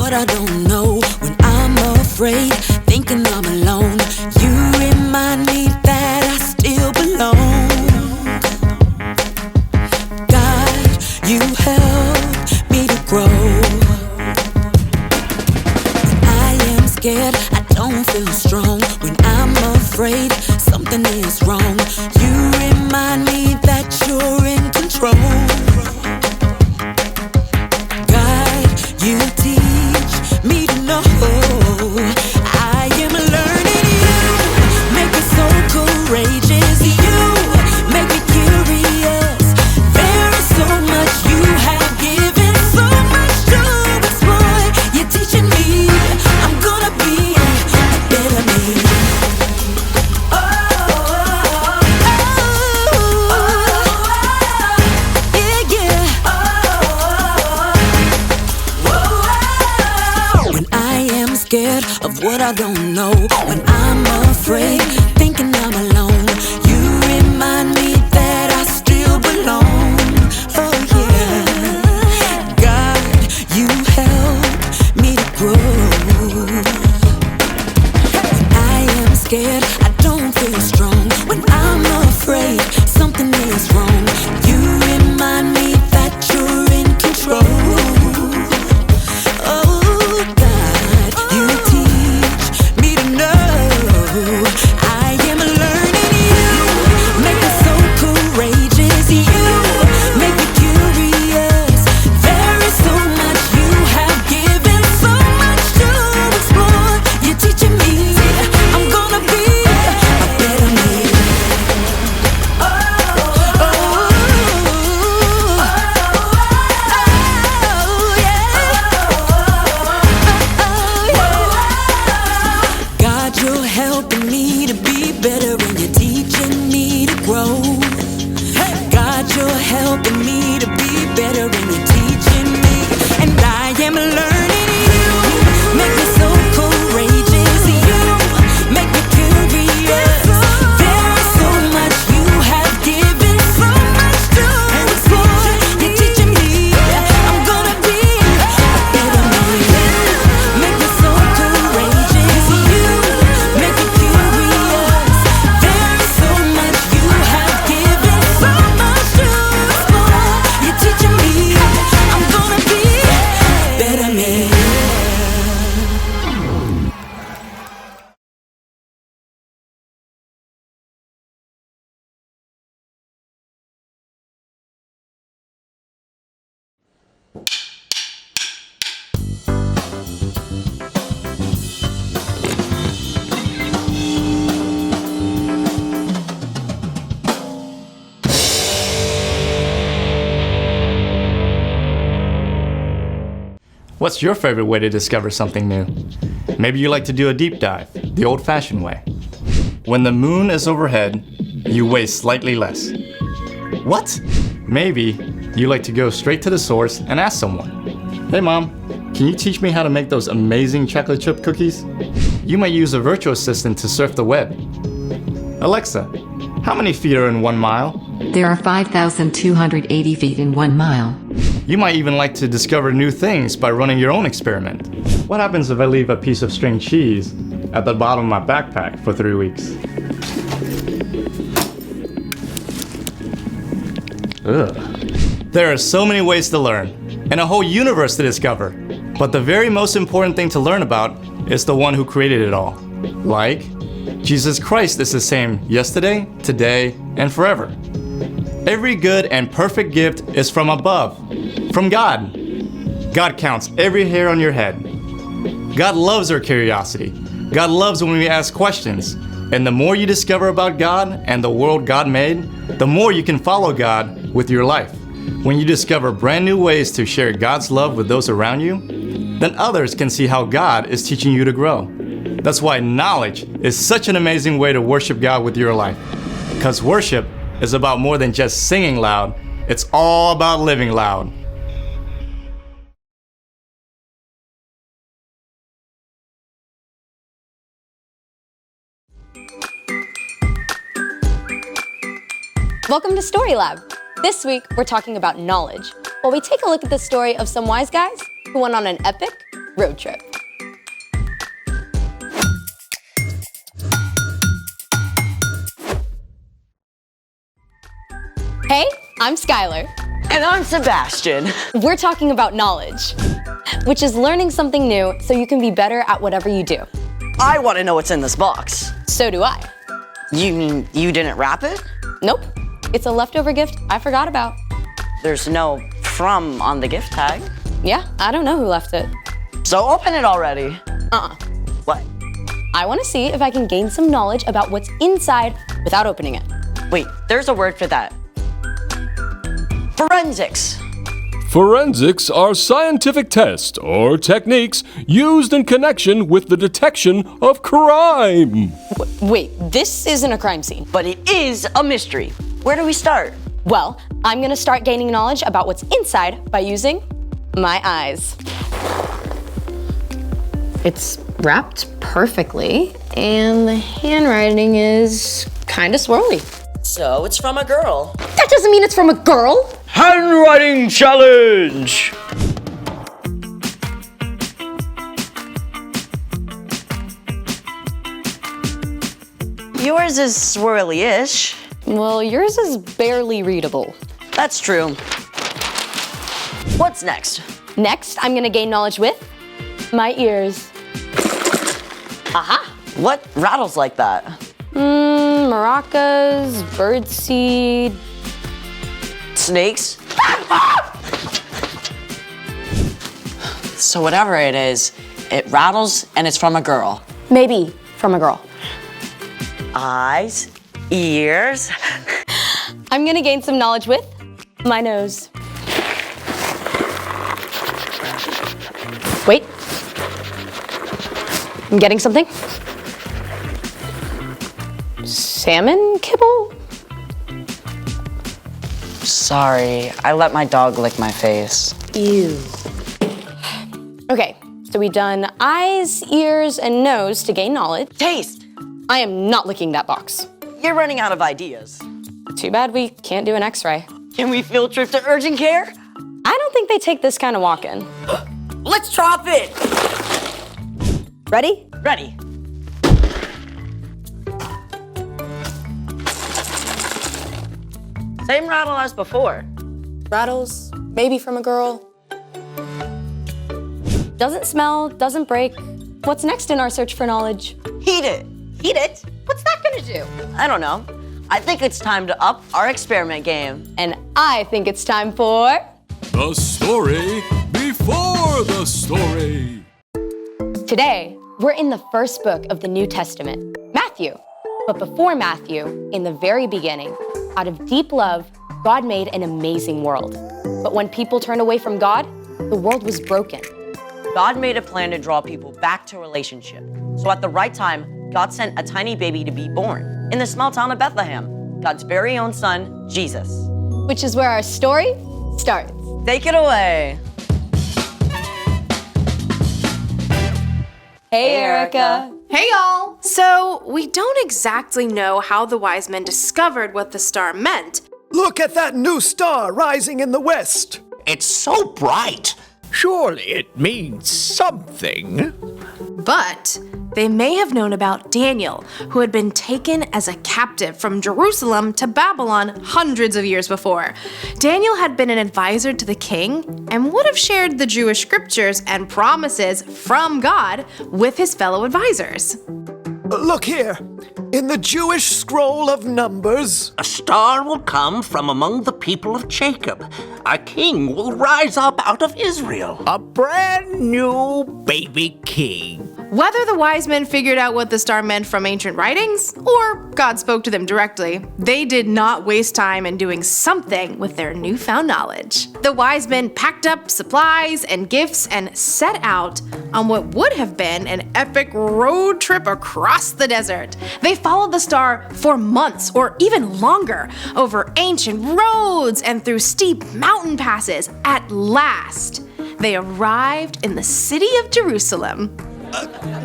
what I don't know. When I'm afraid, thinking I'm alone, you remind me that I still belong. God, you help me to grow. When I am scared, I don't feel strong. When I'm afraid, something is wrong, you remind me that you're in control. You teach me to know I am learning. You make me so courageous. You make me curious. There is so much you have given, so much to explore. You're teaching me I'm gonna be a better me. Scared of what I don't know. When I'm afraid, thinking I'm alone, you remind me that I still belong. Oh yeah, God, you help me to grow. When I am scared, I don't feel strong. When I'm afraid, something is wrong, you remind me that you're in control. What's your favorite way to discover something new? Maybe you like to do a deep dive, the old-fashioned way. When the moon is overhead, you weigh slightly less. What? Maybe you like to go straight to the source and ask someone, "Hey mom, can you teach me how to make those amazing chocolate chip cookies?" You might use a virtual assistant to surf the web. "Alexa, how many feet are in 1 mile?" There are 5,280 feet in 1 mile. You might even like to discover new things by running your own experiment. What happens if I leave a piece of string cheese at the bottom of my backpack for 3 weeks? Ugh. There are so many ways to learn, and a whole universe to discover. But the very most important thing to learn about is the one who created it all. Like, Jesus Christ is the same yesterday, today, and forever. Every good and perfect gift is from above, from God. God counts every hair on your head. God loves our curiosity. God loves when we ask questions. And the more you discover about God and the world God made, the more you can follow God with your life. When you discover brand new ways to share God's love with those around you, then others can see how God is teaching you to grow. That's why knowledge is such an amazing way to worship God with your life. Because worship is about more than just singing loud, it's all about living loud. Welcome to Story Lab. This week, we're talking about knowledge, while we take a look at the story of some wise guys who went on an epic road trip. Hey, I'm Skylar. And I'm Sebastian. We're talking about knowledge, which is learning something new so you can be better at whatever you do. I want to know what's in this box. So do I. You mean you didn't wrap it? Nope. It's a leftover gift I forgot about. There's no "from" on the gift tag. Yeah, I don't know who left it. So open it already. What? I want to see if I can gain some knowledge about what's inside without opening it. Wait, there's a word for that. Forensics. Forensics are scientific tests or techniques used in connection with the detection of crime. Wait, this isn't a crime scene. But it is a mystery. Where do we start? Well, I'm gonna start gaining knowledge about what's inside by using my eyes. It's wrapped perfectly, and the handwriting is kinda swirly. So it's from a girl. That doesn't mean it's from a girl. Handwriting challenge! Yours is swirly-ish. Well, yours is barely readable. That's true. What's next? Next, I'm gonna gain knowledge with my ears. Aha! What rattles like that? Maracas, birdseed. Snakes? So whatever it is, it rattles and it's from a girl. Maybe from a girl. Eyes, ears. I'm gonna gain some knowledge with my nose. Wait. I'm getting something. Salmon kibble? Sorry, I let my dog lick my face. Ew. Okay, so we've done eyes, ears, and nose to gain knowledge. Taste! I am not licking that box. You're running out of ideas. Too bad we can't do an x-ray. Can we field trip to urgent care? I don't think they take this kind of walk-in. Let's drop it! Ready? Ready. Same rattle as before. Rattles, maybe from a girl. Doesn't smell, doesn't break. What's next in our search for knowledge? Heat it. Heat it? What's that gonna do? I don't know. I think it's time to up our experiment game. And I think it's time for... The story before the story. Today, we're in the first book of the New Testament, Matthew. But before Matthew, in the very beginning, out of deep love, God made an amazing world. But when people turned away from God, the world was broken. God made a plan to draw people back to relationship. So at the right time, God sent a tiny baby to be born in the small town of Bethlehem, God's very own son, Jesus. Which is where our story starts. Take it away. Hey, Erica. Hey y'all! So, we don't exactly know how the wise men discovered what the star meant. Look at that new star rising in the west. It's so bright. Surely it means something. But they may have known about Daniel, who had been taken as a captive from Jerusalem to Babylon hundreds of years before. Daniel had been an advisor to the king and would have shared the Jewish scriptures and promises from God with his fellow advisors. Look here. In the Jewish scroll of Numbers, A star will come from among the people of Jacob. A king will rise up out of Israel. a brand new baby king. Whether the wise men figured out what the star meant from ancient writings, or God spoke to them directly, they did not waste time in doing something with their newfound knowledge. The wise men packed up supplies and gifts and set out on what would have been an epic road trip across the desert. They followed the star for months or even longer, over ancient roads and through steep mountain passes. At last, they arrived in the city of Jerusalem.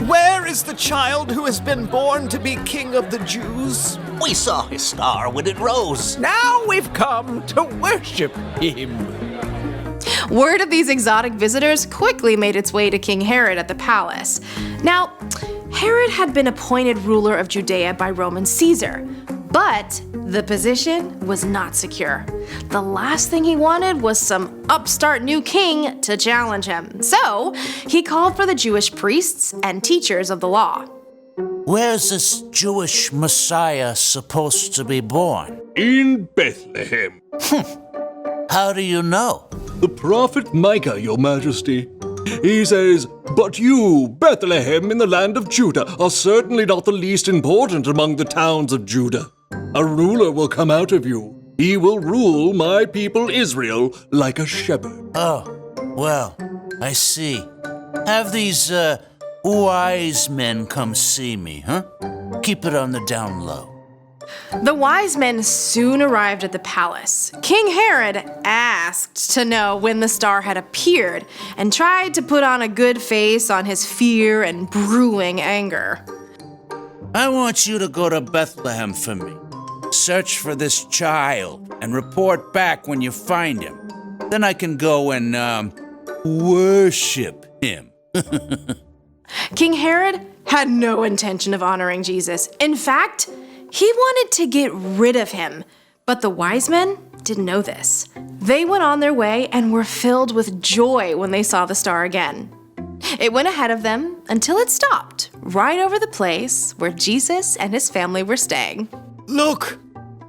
Where is the child who has been born to be king of the Jews? We saw his star when it rose. Now we've come to worship him. Word of these exotic visitors quickly made its way to King Herod at the palace. Now, Herod had been appointed ruler of Judea by Roman Caesar, but the position was not secure. The last thing he wanted was some upstart new king to challenge him. So, he called for the Jewish priests and teachers of the law. Where's this Jewish Messiah supposed to be born? In Bethlehem. How do you know? The prophet Micah, your majesty. He says, "But you, Bethlehem in the land of Judah, are certainly not the least important among the towns of Judah. A ruler will come out of you. He will rule my people Israel like a shepherd." Oh, well, I see. Have these, wise men come see me, huh? Keep it on the down low. The wise men soon arrived at the palace. King Herod asked to know when the star had appeared and tried to put on a good face on his fear and brewing anger. I want you to go to Bethlehem for me. Search for this child and report back when you find him. Then I can go and, worship him. King Herod had no intention of honoring Jesus. In fact, he wanted to get rid of him. But the wise men didn't know this. They went on their way and were filled with joy when they saw the star again. It went ahead of them until it stopped right over the place where Jesus and his family were staying. Look!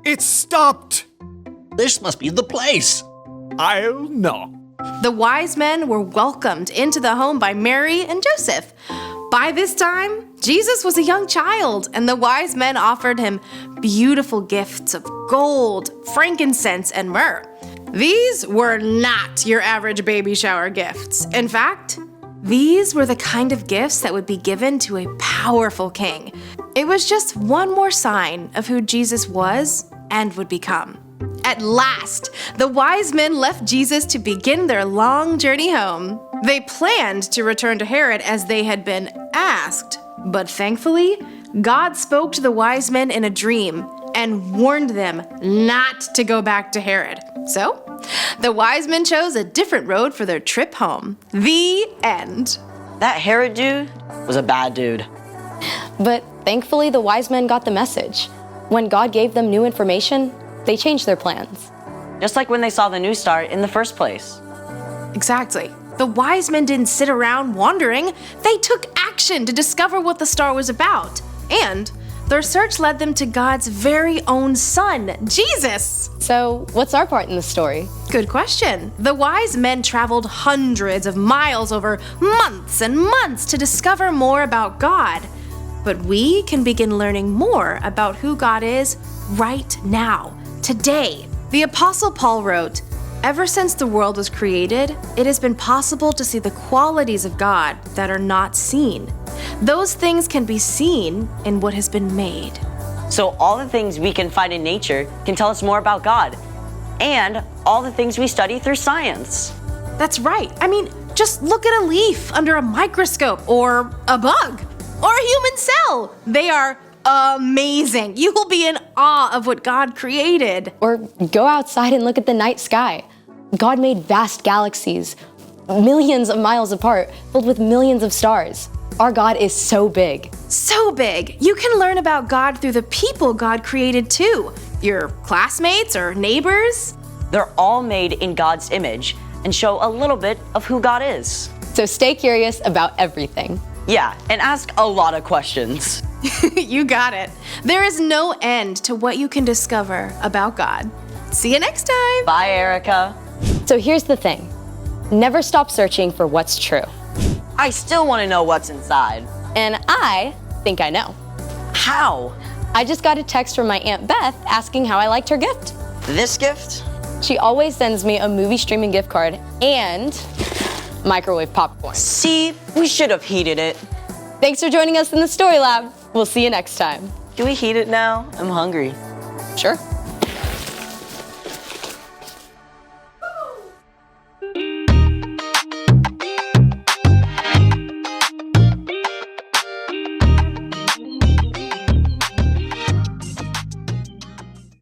It stopped! This must be the place. I'll knock. The wise men were welcomed into the home by Mary and Joseph. By this time, Jesus was a young child, and the wise men offered him beautiful gifts of gold, frankincense, and myrrh. These were not your average baby shower gifts. In fact, these were the kind of gifts that would be given to a powerful king. It was just one more sign of who Jesus was and would become. At last, the wise men left Jesus to begin their long journey home. They planned to return to Herod as they had been asked, but thankfully, God spoke to the wise men in a dream and warned them not to go back to Herod. So, the wise men chose a different road for their trip home. The end. That Herod dude was a bad dude. But thankfully, the wise men got the message. When God gave them new information, they changed their plans. Just like when they saw the new star in the first place. Exactly. The wise men didn't sit around wondering. They took action to discover what the star was about. And their search led them to God's very own son, Jesus. So, what's our part in the story? Good question. The wise men traveled hundreds of miles over months and months to discover more about God. But we can begin learning more about who God is right now, today. The Apostle Paul wrote, "Ever since the world was created, it has been possible to see the qualities of God that are not seen. Those things can be seen in what has been made." So all the things we can find in nature can tell us more about God. And all the things we study through science. That's right. I mean, just look at a leaf under a microscope, or a bug, or a human cell. They are amazing. You will be in awe of what God created. Or go outside and look at the night sky. God made vast galaxies, millions of miles apart, filled with millions of stars. Our God is so big. So big. You can learn about God through the people God created too. Your classmates or neighbors. They're all made in God's image and show a little bit of who God is. So stay curious about everything. Yeah, and ask a lot of questions. You got it. There is no end to what you can discover about God. See you next time. Bye, Erica. So here's the thing. Never stop searching for what's true. I still want to know what's inside. And I think I know. How? I just got a text from my Aunt Beth asking how I liked her gift. This gift? She always sends me a movie streaming gift card and microwave popcorn. See, we should have heated it. Thanks for joining us in the Story Lab. We'll see you next time. Do we heat it now? I'm hungry. Sure.